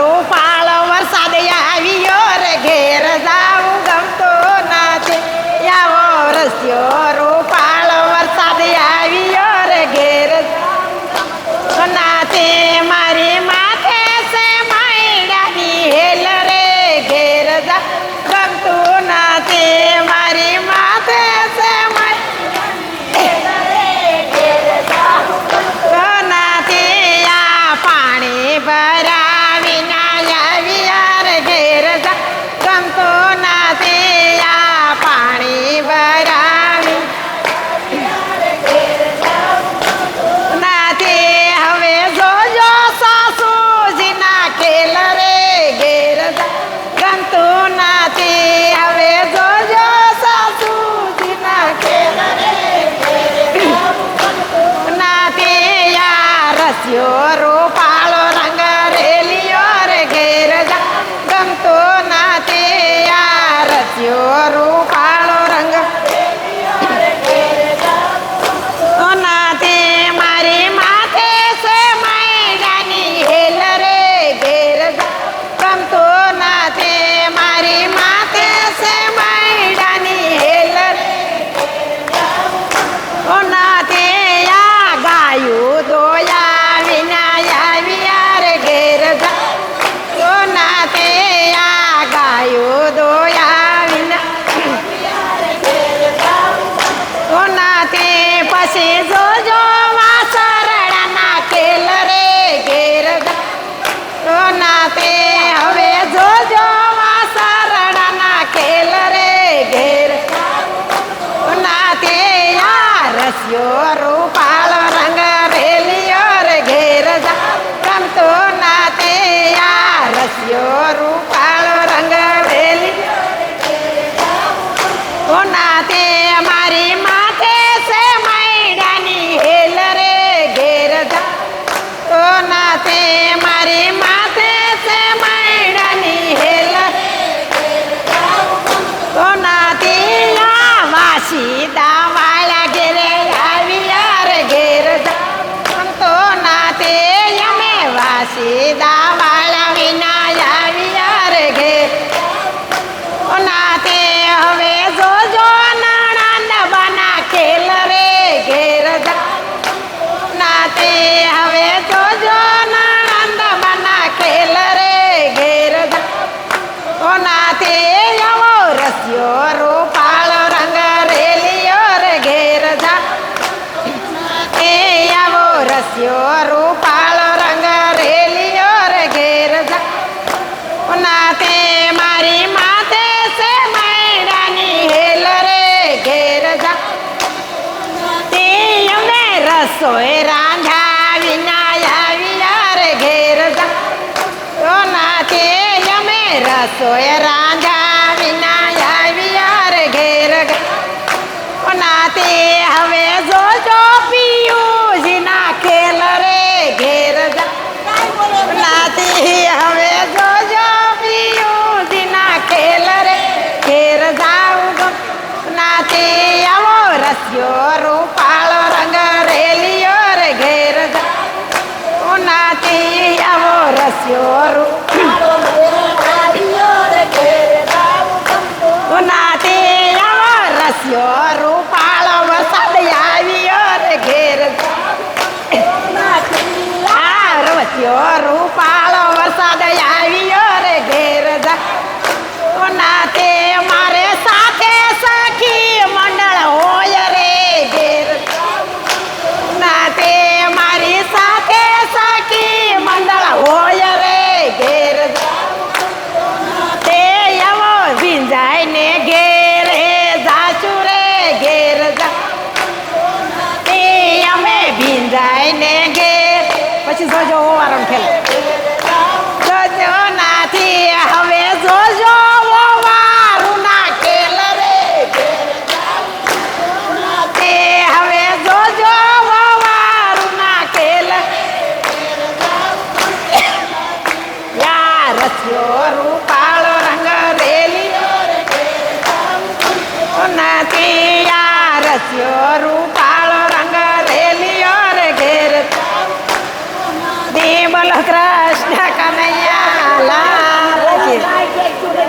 રૂપાળો વરસાદ આવ્યો રે ઘેર જાવું ગમતો નથી આવો રસ્યો રૂપાળો વરસાદ આવ્યો રે ઘેર નાથે મારી માથે છે માયડાની હેલ રે ઘેર જા ગમતું નથી મારી માથે છે નાથી આ પાણી ભરાવી ના આવ્યા રે ઘેર જા ગમતું નથી આ પાણી ભરાવી નાથી હવે જોજો સાસુજીના ખેલ રે ઘેર જા ગમતું નથી હવે જોજો સાસુજીના ખેલ રે નાથી આ રસ્યો રૂપાળો રંગ રેલિયો રે ઘેર જા ગમતો નથી આ રસ્યો રૂપાળો રંગ નાથી મારી માથે છે માયડાની હેલ રે ઘેર જા ગમતો નથી મારી માથે છે માયડાની હેલ રે નાથી આ ગાયું દોયા વિના આવ્યા રે ઘેર જા નાથી આ ગાયું દોયા વિના નાથી પછી જોજો વાસરડાના ખેલ રે ઘેર જા નાથી હવે જોજો વાસરડાના ખેલ રે ઘેર નાથી આ રસ્યો રૂપાળો રંગ રેલિયો રે ઘેર જા ગમતો નાથી આ રસ્યો રૂપાળો રંગ રેલિયો નાથી મારી માથે છે માયડાની હેલ રે ઘેર જા નાથી મારી માથે છે માયડાની હેલ નાથી આ વાસીદા વાળા ઘેરે આવ્યા રે ઘેર જા તો નાથી અમે વાસીદા વાળા વિના આવ્યા રે ઘેર નાથી હવે જોજો નાણાં બના ખેલ રે ઘેર જા નાથી હવે જોજો નાણાં બના ખેલ રે ઘેર જા નાથી આવો રસ્યો રૂપાળો રંગ રેલિયો રે ઘેર જા આવો રસ્યો રૂપાળો રંગ રેલિયો રે ઘેર જા નાથી મારી માથે છે માયડાની હેલ રે ઘેર જા તે અમે રસોઈ રાંધા વિના આવ્યા રે ઘેર જા નાથી અમે રસોઈ રાંધા વિના આવ્યા રે ઘેર નાથી હવે જોજો પિયુજીના ખેલ રે ઘેર જા નાથી હવે જોજો પિયુજીના ખેલ રે ઘેર જાવું નાથી આવો રસ્યો રૂપાળો રંગ રેલિયો રે ઘેર જા નાથી આવો રસ્યો રૂપાળો નાથી આવો રસ્યો રૂપાળો વરસાદ આવ્યો રે ઘેર આ રસ્યો રૂપાળો વરસાદ આવ્યો રે ઘેર જા નાથી મારે સાથે સખી મંડળ હોય રે ઘેર નાથી મારી સાથે સખી મંડળ હોય રે ઘેર તે આવો વિંજાઈને ઘેરે જાચું રે ઘેર જા તે અમે ભીંજાઈને ઘેર પછી જોજો વારણ ખેલ જોજો નાથી હવે જોજો વારું ના ખેલ રે તે હવે જોજો વારું ના ખેલ યા રસ્યો રૂપાળો રંગ રેલિયો નાથી યા રસ્યો રૂપાળો રંગ રેલિયો રે ઘેર દે બોલો કૃષ્ણ કનૈયા લાલ કી